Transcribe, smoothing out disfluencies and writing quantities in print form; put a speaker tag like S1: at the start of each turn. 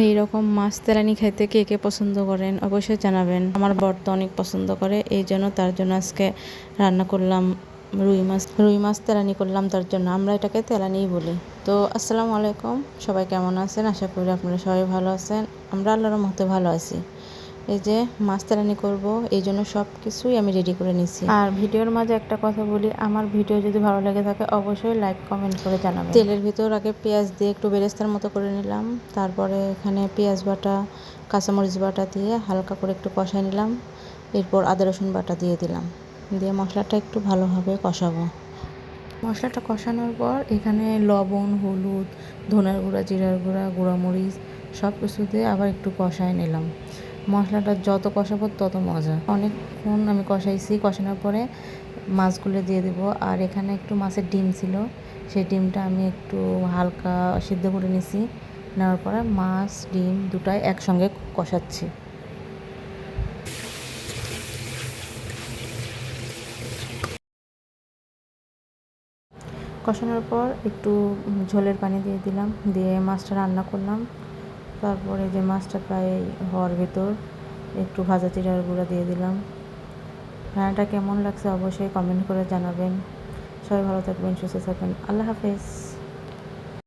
S1: এই রকম মাছ তেলানি খাইতে কে কে পছন্দ করেন অবশ্যই জানাবেন। আমার বর তো অনেক পছন্দ করে, এই জন্য তার জন্য আজকে রান্না করলাম রুই মাছ তেলানি করলাম তার জন্য। আমরা এটাকে তেলানিই বলি। তো আসসালামু আলাইকুম, সবাই কেমন আছেন? আশা করি আপনারা সবাই ভালো আছেন। আমরা আল্লাহর রহমতে ভালো আছি। এই যে মাছ তেলানি করবো, এই জন্য সব কিছুই আমি রেডি করে নিছি। আর ভিডিওর মাঝে একটা কথা বলি, আমার ভিডিও যদি ভালো লেগে থাকে অবশ্যই লাইক কমেন্ট করে জানাবেন। তেলের ভিতর আগে পেঁয়াজ দিয়ে একটু বেরেস্তার মতো করে নিলাম, তারপরে এখানে পেঁয়াজ বাটা কাঁচামরিচ বাটা দিয়ে হালকা করে একটু কষাই নিলাম। এরপর আদা রসুন বাটা দিয়ে দিলাম, দিয়ে মশলাটা একটু ভালোভাবে কষাবো। মশলাটা কষানোর পর এখানে লবণ, হলুদ, ধনের গুঁড়া, জিরার গুঁড়া, গুঁড়ামরিচ সব কিছু দিয়ে আবার একটু কষায় নিলাম। মশলাটা যত কষাবো তত মজা। অনেকক্ষণ আমি কষাইছি, কষানোর পরে মাছগুলো দিয়ে দেবো। আর এখানে একটু মাছের ডিম ছিল, সেই ডিমটা আমি একটু হালকা সিদ্ধ করে নিছি। নেওয়ার পরে মাছ ডিম দুটাই একসঙ্গে কষাচ্ছি। কষানোর পর একটু ঝোলের পানি দিয়ে দিলাম, দিয়ে মাছটা রান্না করলাম। তারপরে যে মাছটা প্রায় হওয়ার ভেতর একটু ভাজা জিরার গুঁড়া দিয়ে দিলাম। রান্নাটা কেমন লাগছে অবশ্যই কমেন্ট করে জানাবেন। সবাই ভালো থাকবেন, সুস্থ থাকবেন। আল্লাহ হাফেজ।